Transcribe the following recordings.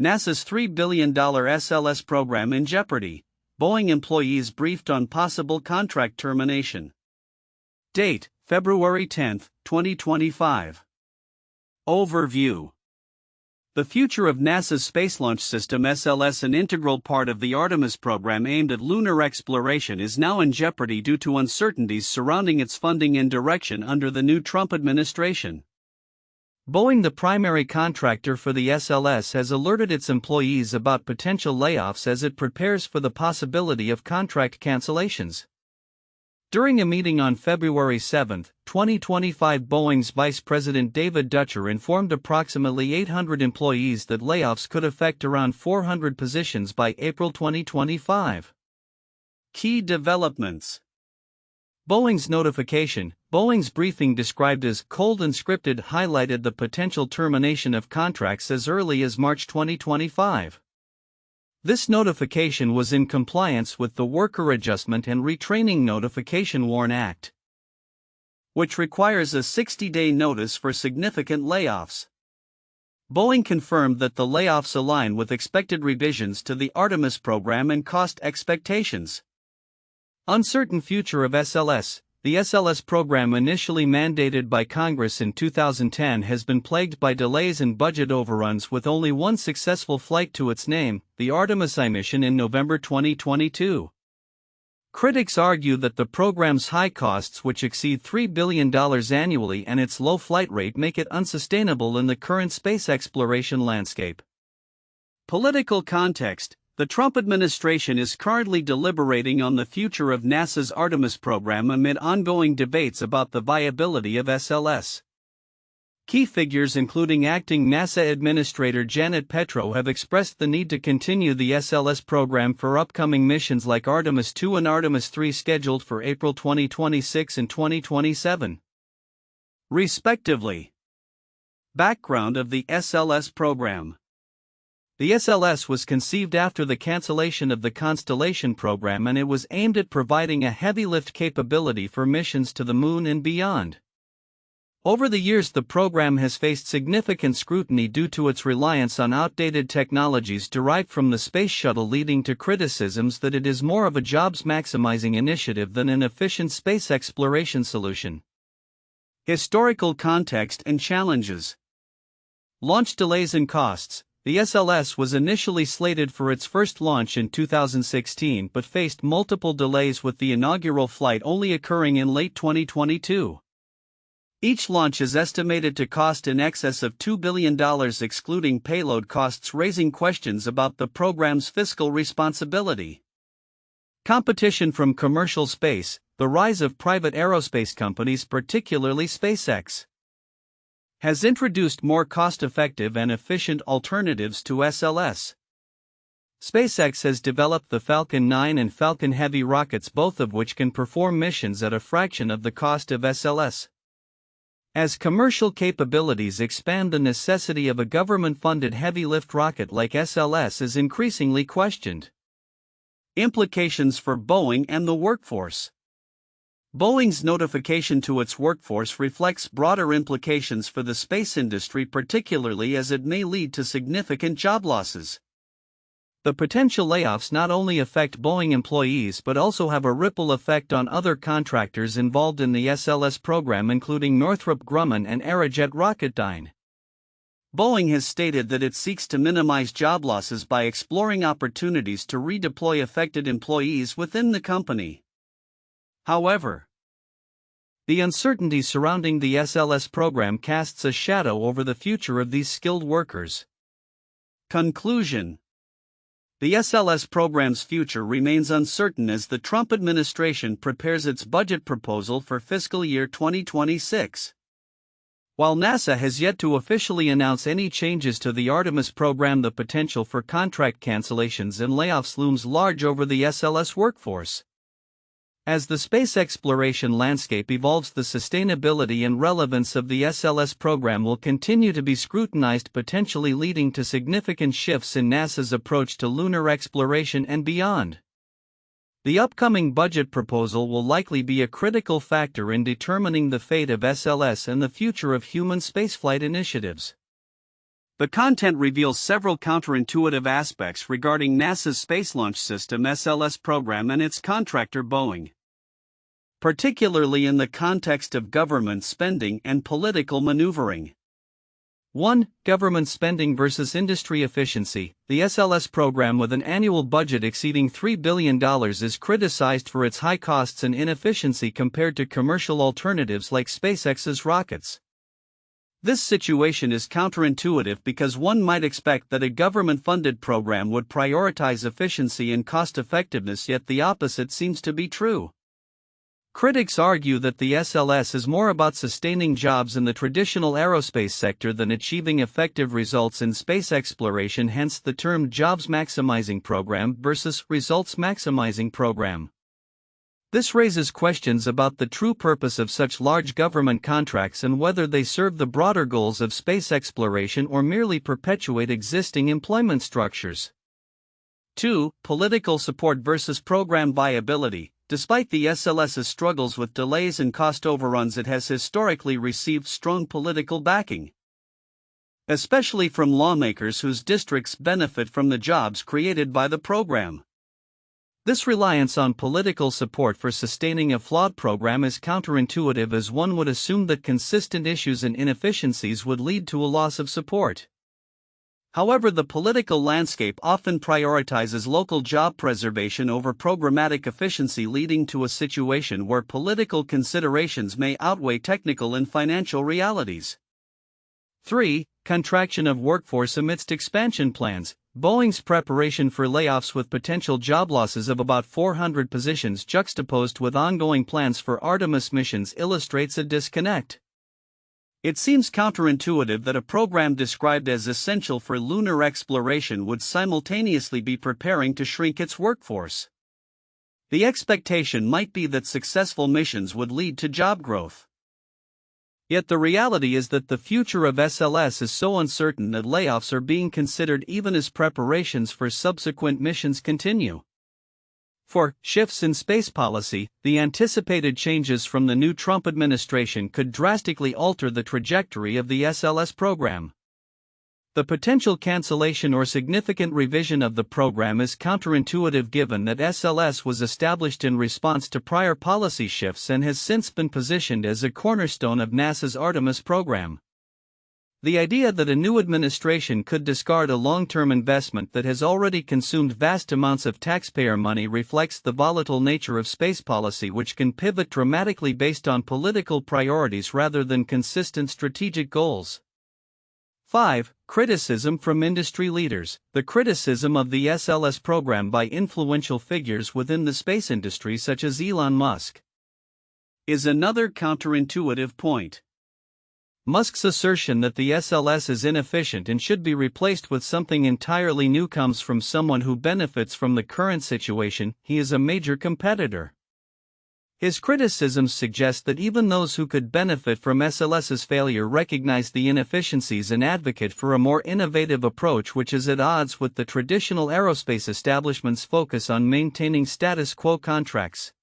NASA's $3 billion SLS program in jeopardy. Boeing employees briefed on possible contract termination. Date: February 10, 2025. Overview. The future of NASA's Space Launch System SLS, an integral part of the Artemis program aimed at lunar exploration, is now in jeopardy due to uncertainties surrounding its funding and direction under the new Trump administration. Boeing, the primary contractor for the SLS, has alerted its employees about potential layoffs as it prepares for the possibility of contract cancellations. During a meeting on February 7, 2025, Boeing's Vice President David Dutcher informed approximately 800 employees that layoffs could affect around 400 positions by April 2025. Key developments. Boeing's notification. Boeing's briefing, described as cold and scripted, highlighted the potential termination of contracts as early as March 2025. This notification was in compliance with the Worker Adjustment and Retraining Notification WARN Act, which requires a 60-day notice for significant layoffs. Boeing confirmed that the layoffs align with expected revisions to the Artemis program and cost expectations. Uncertain future of SLS. The SLS program, initially mandated by Congress in 2010, has been plagued by delays and budget overruns, with only one successful flight to its name, the Artemis mission in November 2022. Critics argue that the program's high costs, which exceed $3 billion annually, and its low flight rate make it unsustainable in the current space exploration landscape. Political context. The Trump administration is currently deliberating on the future of NASA's Artemis program amid ongoing debates about the viability of SLS. Key figures, including acting NASA Administrator Janet Petro, have expressed the need to continue the SLS program for upcoming missions like Artemis II and Artemis III, scheduled for April 2026 and 2027, respectively. Background of the SLS program. The SLS was conceived after the cancellation of the Constellation program, and it was aimed at providing a heavy lift capability for missions to the Moon and beyond. Over the years, the program has faced significant scrutiny due to its reliance on outdated technologies derived from the Space Shuttle, leading to criticisms that it is more of a jobs-maximizing initiative than an efficient space exploration solution. Historical context and challenges. Launch delays and costs. The SLS was initially slated for its first launch in 2016 but faced multiple delays, with the inaugural flight only occurring in late 2022. Each launch is estimated to cost in excess of $2 billion excluding payload costs, raising questions about the program's fiscal responsibility. Competition from commercial space. The rise of private aerospace companies, particularly SpaceX, has introduced more cost-effective and efficient alternatives to SLS. SpaceX has developed the Falcon 9 and Falcon Heavy rockets, both of which can perform missions at a fraction of the cost of SLS. As commercial capabilities expand, the necessity of a government-funded heavy-lift rocket like SLS is increasingly questioned. Implications for Boeing and the workforce. Boeing's notification to its workforce reflects broader implications for the space industry, particularly as it may lead to significant job losses. The potential layoffs not only affect Boeing employees but also have a ripple effect on other contractors involved in the SLS program, including Northrop Grumman and Aerojet Rocketdyne. Boeing has stated that it seeks to minimize job losses by exploring opportunities to redeploy affected employees within the company. However, the uncertainty surrounding the SLS program casts a shadow over the future of these skilled workers. Conclusion. The SLS program's future remains uncertain as the Trump administration prepares its budget proposal for fiscal year 2026. While NASA has yet to officially announce any changes to the Artemis program, the potential for contract cancellations and layoffs looms large over the SLS workforce. As the space exploration landscape evolves, the sustainability and relevance of the SLS program will continue to be scrutinized, potentially leading to significant shifts in NASA's approach to lunar exploration and beyond. The upcoming budget proposal will likely be a critical factor in determining the fate of SLS and the future of human spaceflight initiatives. The content reveals several counterintuitive aspects regarding NASA's Space Launch System SLS program and its contractor Boeing, particularly in the context of government spending and political maneuvering. 1. Government spending versus industry efficiency. The SLS program, with an annual budget exceeding $3 billion, is criticized for its high costs and inefficiency compared to commercial alternatives like SpaceX's rockets. This situation is counterintuitive because one might expect that a government-funded program would prioritize efficiency and cost-effectiveness, yet the opposite seems to be true. Critics argue that the SLS is more about sustaining jobs in the traditional aerospace sector than achieving effective results in space exploration, hence the term Jobs Maximizing Program versus Results Maximizing Program. This raises questions about the true purpose of such large government contracts and whether they serve the broader goals of space exploration or merely perpetuate existing employment structures. 2. Political support versus program viability. Despite the SLS's struggles with delays and cost overruns, it has historically received strong political backing, especially from lawmakers whose districts benefit from the jobs created by the program. This reliance on political support for sustaining a flawed program is counterintuitive, as one would assume that consistent issues and inefficiencies would lead to a loss of support. However, the political landscape often prioritizes local job preservation over programmatic efficiency, leading to a situation where political considerations may outweigh technical and financial realities. 3. Contraction of workforce amidst expansion plans. Boeing's preparation for layoffs, with potential job losses of about 400 positions juxtaposed with ongoing plans for Artemis missions, illustrates a disconnect. It seems counterintuitive that a program described as essential for lunar exploration would simultaneously be preparing to shrink its workforce. The expectation might be that successful missions would lead to job growth. Yet the reality is that the future of SLS is so uncertain that layoffs are being considered even as preparations for subsequent missions continue. 4. Shifts in space policy. The anticipated changes from the new Trump administration could drastically alter the trajectory of the SLS program. The potential cancellation or significant revision of the program is counterintuitive, given that SLS was established in response to prior policy shifts and has since been positioned as a cornerstone of NASA's Artemis program. The idea that a new administration could discard a long-term investment that has already consumed vast amounts of taxpayer money reflects the volatile nature of space policy, which can pivot dramatically based on political priorities rather than consistent strategic goals. 5. Criticism from industry leaders. The criticism of the SLS program by influential figures within the space industry, such as Elon Musk, is another counterintuitive point. Musk's assertion that the SLS is inefficient and should be replaced with something entirely new comes from someone who benefits from the current situation. He is a major competitor. His criticisms suggest that even those who could benefit from SLS's failure recognize the inefficiencies and advocate for a more innovative approach, which is at odds with the traditional aerospace establishment's focus on maintaining status quo contracts.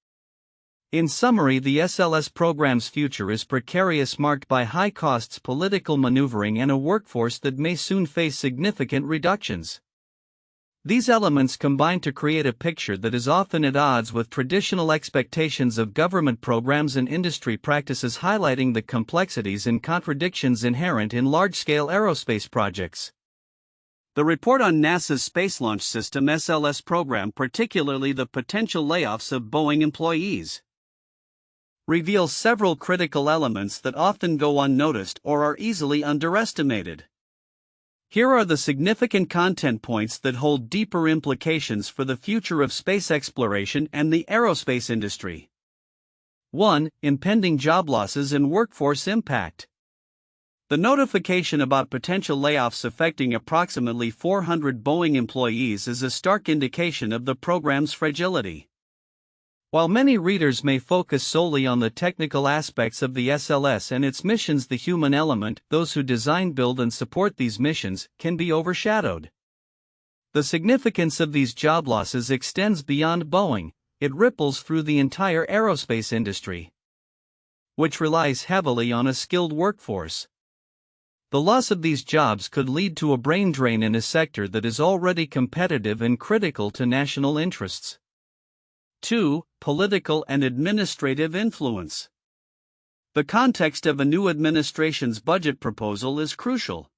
In summary, the SLS program's future is precarious, marked by high costs, political maneuvering, and a workforce that may soon face significant reductions. These elements combine to create a picture that is often at odds with traditional expectations of government programs and industry practices, highlighting the complexities and contradictions inherent in large-scale aerospace projects. The report on NASA's Space Launch System SLS program, particularly the potential layoffs of Boeing employees, reveals several critical elements that often go unnoticed or are easily underestimated. Here are the significant content points that hold deeper implications for the future of space exploration and the aerospace industry. 1. Impending job losses and workforce impact. The notification about potential layoffs affecting approximately 400 Boeing employees is a stark indication of the program's fragility. While many readers may focus solely on the technical aspects of the SLS and its missions, the human element, those who design, build, and support these missions, can be overshadowed. The significance of these job losses extends beyond Boeing. It ripples through the entire aerospace industry, which relies heavily on a skilled workforce. The loss of these jobs could lead to a brain drain in a sector that is already competitive and critical to national interests. 2. Political and administrative influence. The context of a new administration's budget proposal is crucial.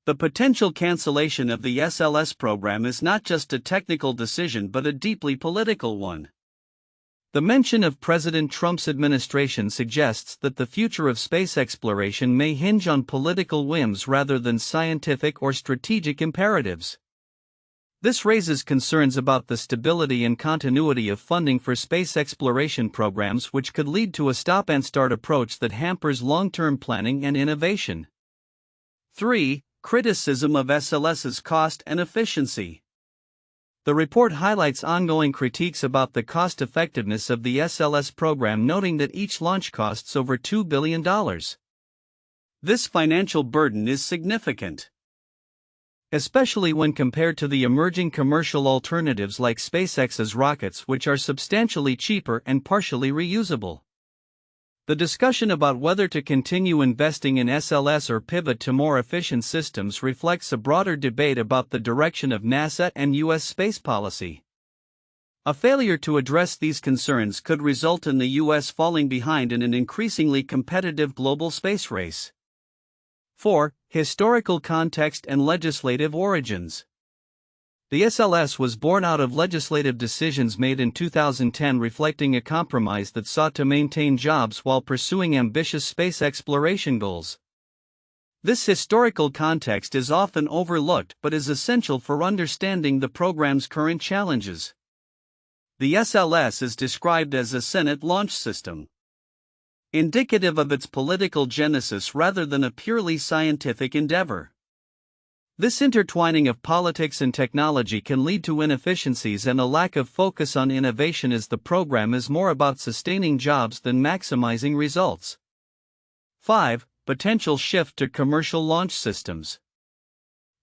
The potential cancellation of the SLS program is not just a technical decision but a deeply political one. The mention of President Trump's administration suggests that the future of space exploration may hinge on political whims rather than scientific or strategic imperatives. This raises concerns about the stability and continuity of funding for space exploration programs, which could lead to a stop-and-start approach that hampers long-term planning and innovation. 3. Criticism of SLS's cost and efficiency. The report highlights ongoing critiques about the cost-effectiveness of the SLS program, noting that each launch costs over $2 billion. This financial burden is significant, especially when compared to the emerging commercial alternatives like SpaceX's rockets, which are substantially cheaper and partially reusable. The discussion about whether to continue investing in SLS or pivot to more efficient systems reflects a broader debate about the direction of NASA and U.S. space policy. A failure to address these concerns could result in the U.S. falling behind in an increasingly competitive global space race. 4. Historical context and legislative origins. The SLS was born out of legislative decisions made in 2010, reflecting a compromise that sought to maintain jobs while pursuing ambitious space exploration goals. This historical context is often overlooked but is essential for understanding the program's current challenges. The SLS is described as a Senate launch system, indicative of its political genesis rather than a purely scientific endeavor. This intertwining of politics and technology can lead to inefficiencies and a lack of focus on innovation, as the program is more about sustaining jobs than maximizing results. 5. Potential shift to commercial launch systems.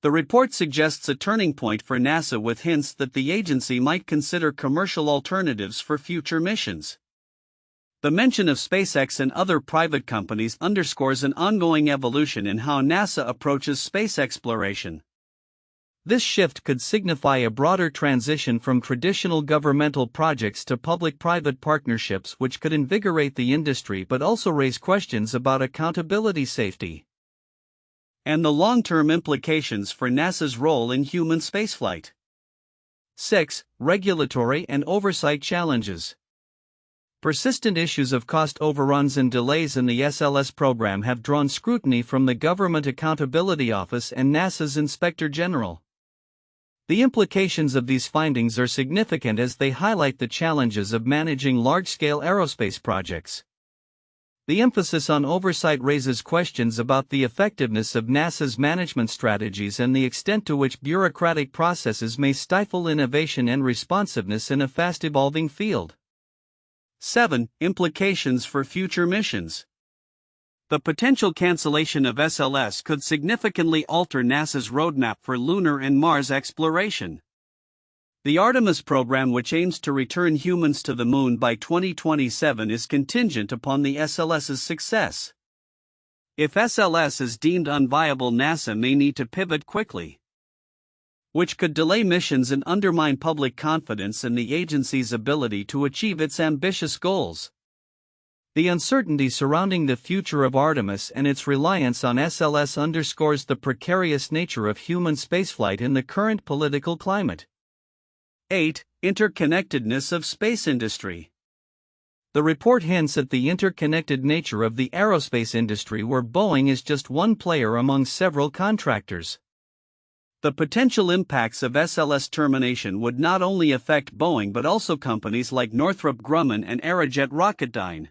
The report suggests a turning point for NASA, with hints that the agency might consider commercial alternatives for future missions. The mention of SpaceX and other private companies underscores an ongoing evolution in how NASA approaches space exploration. This shift could signify a broader transition from traditional governmental projects to public-private partnerships, which could invigorate the industry but also raise questions about accountability, safety, and the long-term implications for NASA's role in human spaceflight. 6. Regulatory and oversight challenges. Persistent issues of cost overruns and delays in the SLS program have drawn scrutiny from the Government Accountability Office and NASA's Inspector General. The implications of these findings are significant as they highlight the challenges of managing large-scale aerospace projects. The emphasis on oversight raises questions about the effectiveness of NASA's management strategies and the extent to which bureaucratic processes may stifle innovation and responsiveness in a fast-evolving field. 7. Implications for future missions. The potential cancellation of SLS could significantly alter NASA's roadmap for lunar and Mars exploration. The Artemis program, which aims to return humans to the Moon by 2027, is contingent upon the SLS's success. If SLS is deemed unviable, NASA may need to pivot quickly, which could delay missions and undermine public confidence in the agency's ability to achieve its ambitious goals. The uncertainty surrounding the future of Artemis and its reliance on SLS underscores the precarious nature of human spaceflight in the current political climate. 8. Interconnectedness of space industry. The report hints at the interconnected nature of the aerospace industry, where Boeing is just one player among several contractors. The potential impacts of SLS termination would not only affect Boeing but also companies like Northrop Grumman and Aerojet Rocketdyne.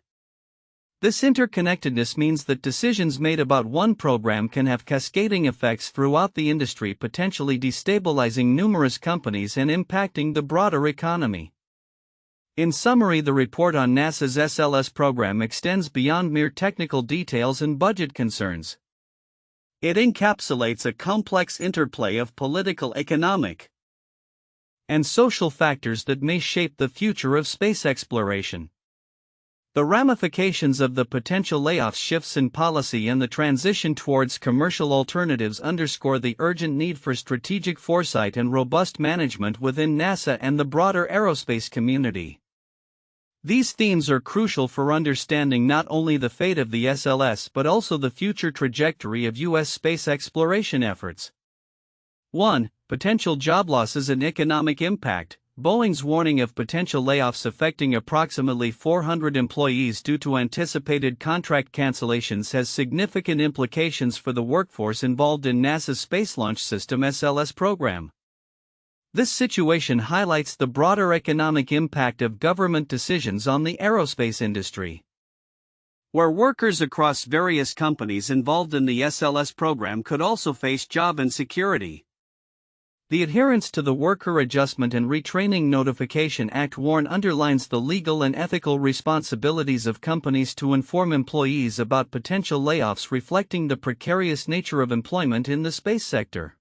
This interconnectedness means that decisions made about one program can have cascading effects throughout the industry, potentially destabilizing numerous companies and impacting the broader economy. In summary, the report on NASA's SLS program extends beyond mere technical details and budget concerns. It encapsulates a complex interplay of political, economic, and social factors that may shape the future of space exploration. The ramifications of the potential layoffs, shifts in policy, and the transition towards commercial alternatives underscore the urgent need for strategic foresight and robust management within NASA and the broader aerospace community. These themes are crucial for understanding not only the fate of the SLS but also the future trajectory of U.S. space exploration efforts. 1. Potential job losses and economic impact. Boeing's warning of potential layoffs affecting approximately 400 employees due to anticipated contract cancellations has significant implications for the workforce involved in NASA's Space Launch System SLS program. This situation highlights the broader economic impact of government decisions on the aerospace industry, where workers across various companies involved in the SLS program could also face job insecurity. The adherence to the Worker Adjustment and Retraining Notification Act (WARN) underlines the legal and ethical responsibilities of companies to inform employees about potential layoffs, reflecting the precarious nature of employment in the space sector.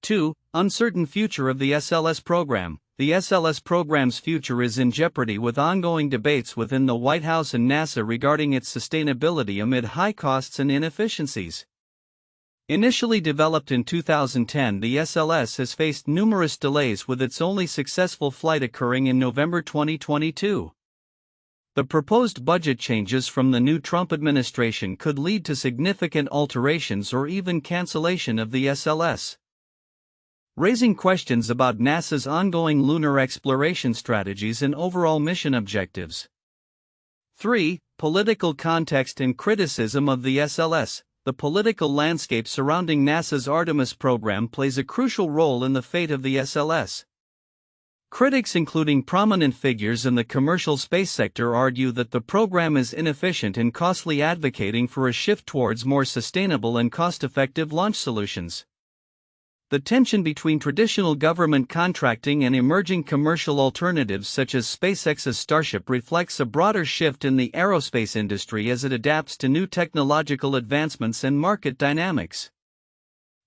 2. Uncertain future of the SLS program. The SLS program's future is in jeopardy with ongoing debates within the White House and NASA regarding its sustainability amid high costs and inefficiencies. Initially developed in 2010, the SLS has faced numerous delays, with its only successful flight occurring in November 2022. The proposed budget changes from the new Trump administration could lead to significant alterations or even cancellation of the SLS, raising questions about NASA's ongoing lunar exploration strategies and overall mission objectives. 3. Political context and criticism of the SLS. The political landscape surrounding NASA's Artemis program plays a crucial role in the fate of the SLS. Critics, including prominent figures in the commercial space sector, argue that the program is inefficient and costly, advocating for a shift towards more sustainable and cost-effective launch solutions. The tension between traditional government contracting and emerging commercial alternatives such as SpaceX's Starship reflects a broader shift in the aerospace industry as it adapts to new technological advancements and market dynamics.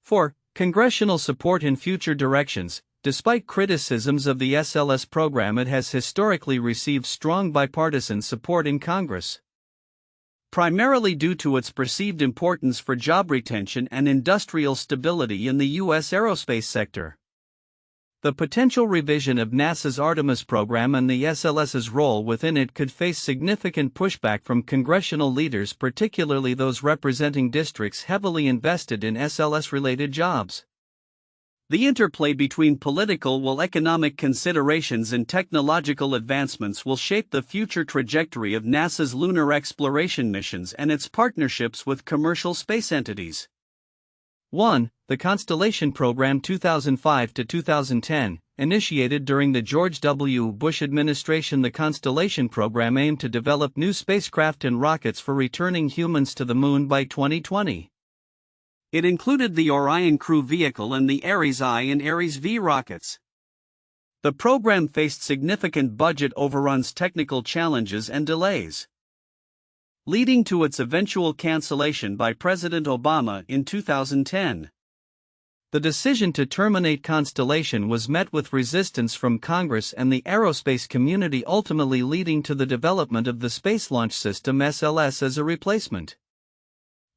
4. Congressional support in future directions. Despite criticisms of the SLS program, it has historically received strong bipartisan support in Congress, primarily due to its perceived importance for job retention and industrial stability in the U.S. aerospace sector. The potential revision of NASA's Artemis program and the SLS's role within it could face significant pushback from congressional leaders, particularly those representing districts heavily invested in SLS-related jobs. The interplay between political economic considerations and technological advancements will shape the future trajectory of NASA's lunar exploration missions and its partnerships with commercial space entities. 1. The Constellation Program 2005 to 2010. Initiated during the George W. Bush administration, the Constellation Program aimed to develop new spacecraft and rockets for returning humans to the Moon by 2020. It included the Orion crew vehicle and the Ares I and Ares V rockets. The program faced significant budget overruns, technical challenges, and delays, leading to its eventual cancellation by President Obama in 2010. The decision to terminate Constellation was met with resistance from Congress and the aerospace community, ultimately leading to the development of the Space Launch System SLS as a replacement.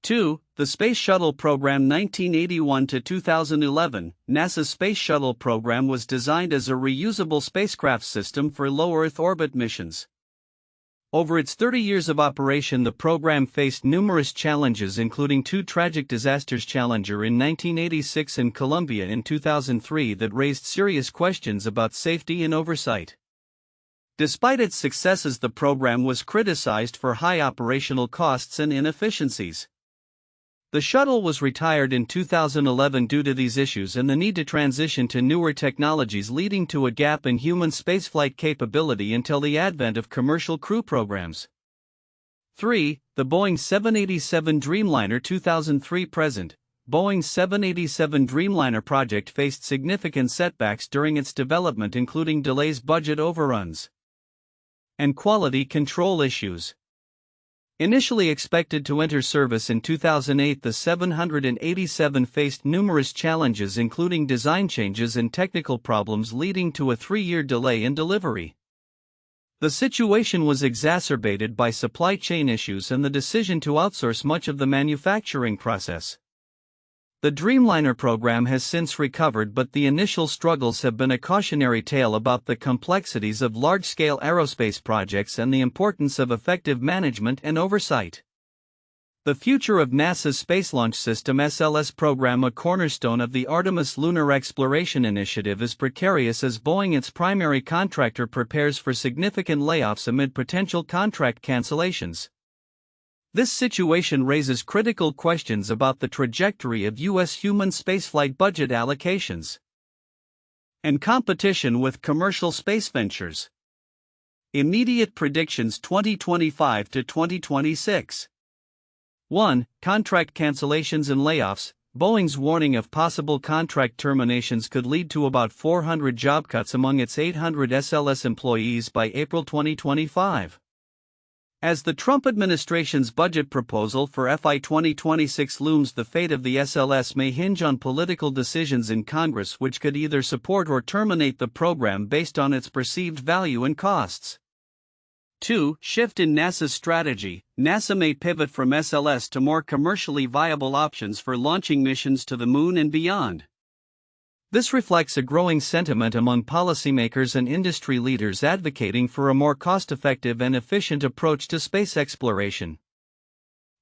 2. The Space Shuttle Program 1981 to 2011. NASA's Space Shuttle program was designed as a reusable spacecraft system for low Earth orbit missions. Over its 30 years of operation, the program faced numerous challenges, including two tragic disasters, Challenger in 1986 and Columbia in 2003, that raised serious questions about safety and oversight. Despite its successes, the program was criticized for high operational costs and inefficiencies. The shuttle was retired in 2011 due to these issues and the need to transition to newer technologies, leading to a gap in human spaceflight capability until the advent of commercial crew programs. 3. The Boeing 787 Dreamliner 2003-present. Boeing's 787 Dreamliner project faced significant setbacks during its development, including delays, budget overruns, and quality control issues. Initially expected to enter service in 2008, the 787 faced numerous challenges, including design changes and technical problems, leading to a 3-year delay in delivery. The situation was exacerbated by supply chain issues and the decision to outsource much of the manufacturing process. The Dreamliner program has since recovered, but the initial struggles have been a cautionary tale about the complexities of large-scale aerospace projects and the importance of effective management and oversight. The future of NASA's Space Launch System SLS program, a cornerstone of the Artemis lunar exploration initiative, is precarious as Boeing, its primary contractor, prepares for significant layoffs amid potential contract cancellations. This situation raises critical questions about the trajectory of U.S. human spaceflight budget allocations and competition with commercial space ventures. Immediate predictions 2025 to 2026. 1. Contract cancellations and layoffs. Boeing's warning of possible contract terminations could lead to about 400 job cuts among its 800 SLS employees by April 2025. As the Trump administration's budget proposal for FY 2026 looms, the fate of the SLS may hinge on political decisions in Congress, which could either support or terminate the program based on its perceived value and costs. 2. Shift in NASA's strategy. NASA may pivot from SLS to more commercially viable options for launching missions to the Moon and beyond. This reflects a growing sentiment among policymakers and industry leaders advocating for a more cost-effective and efficient approach to space exploration,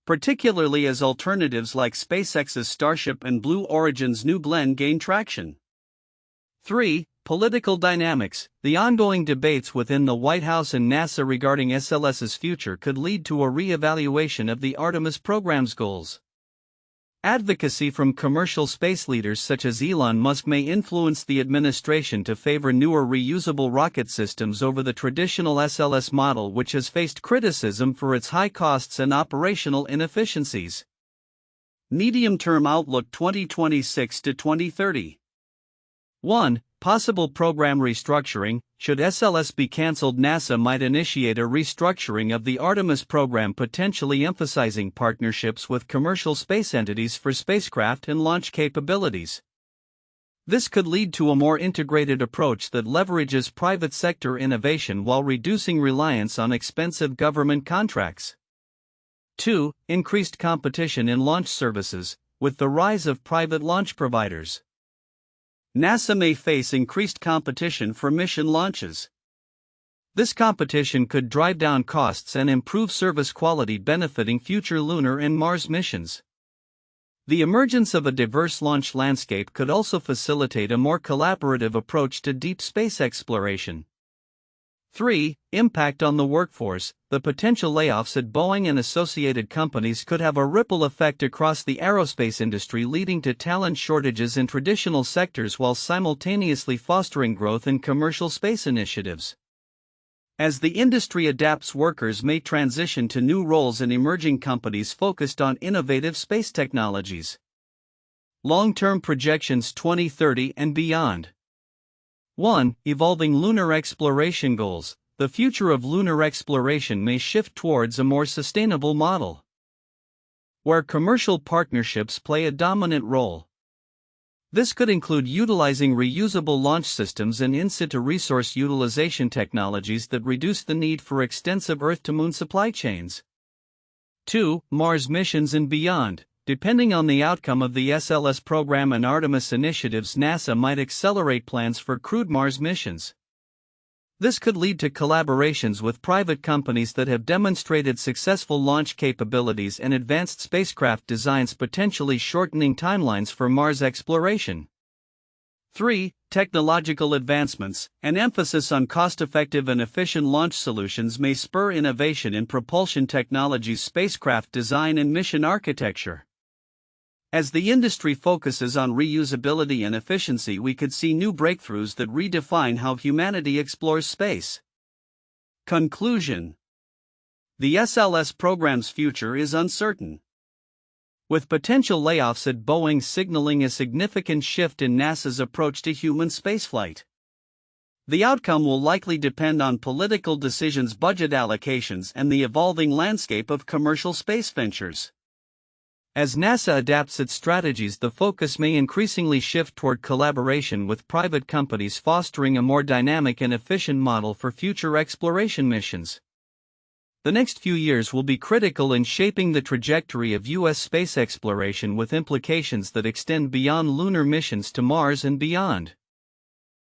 particularly as alternatives like SpaceX's Starship and Blue Origin's New Glenn gain traction. 3. Political dynamics. The ongoing debates within the White House and NASA regarding SLS's future could lead to a re-evaluation of the Artemis program's goals. Advocacy from commercial space leaders such as Elon Musk may influence the administration to favor newer reusable rocket systems over the traditional SLS model, which has faced criticism for its high costs and operational inefficiencies. Medium-term outlook 2026 to 2030. 1. Possible program restructuring. Should SLS be cancelled, NASA might initiate a restructuring of the Artemis program, potentially emphasizing partnerships with commercial space entities for spacecraft and launch capabilities. This could lead to a more integrated approach that leverages private sector innovation while reducing reliance on expensive government contracts. 2. Increased competition in launch services. With the rise of private launch providers, NASA may face increased competition for mission launches. This competition could drive down costs and improve service quality, benefiting future lunar and Mars missions. The emergence of a diverse launch landscape could also facilitate a more collaborative approach to deep space exploration. 3. Impact on the workforce. The potential layoffs at Boeing and associated companies could have a ripple effect across the aerospace industry, leading to talent shortages in traditional sectors while simultaneously fostering growth in commercial space initiatives. As the industry adapts, workers may transition to new roles in emerging companies focused on innovative space technologies. Long-term projections 2030 and beyond. 1. Evolving lunar exploration goals. The future of lunar exploration may shift towards a more sustainable model, where commercial partnerships play a dominant role. This could include utilizing reusable launch systems and in-situ resource utilization technologies that reduce the need for extensive Earth-to-Moon supply chains. 2. Mars missions and beyond. Depending on the outcome of the SLS program and Artemis initiatives, NASA might accelerate plans for crewed Mars missions. This could lead to collaborations with private companies that have demonstrated successful launch capabilities and advanced spacecraft designs, potentially shortening timelines for Mars exploration. 3. Technological advancements. An emphasis on cost-effective and efficient launch solutions may spur innovation in propulsion technologies, spacecraft design, and mission architecture. As the industry focuses on reusability and efficiency, we could see new breakthroughs that redefine how humanity explores space. Conclusion. The SLS program's future is uncertain, with potential layoffs at Boeing signaling a significant shift in NASA's approach to human spaceflight. The outcome will likely depend on political decisions, budget allocations, and the evolving landscape of commercial space ventures. As NASA adapts its strategies, the focus may increasingly shift toward collaboration with private companies, fostering a more dynamic and efficient model for future exploration missions. The next few years will be critical in shaping the trajectory of U.S. space exploration, with implications that extend beyond lunar missions to Mars and beyond.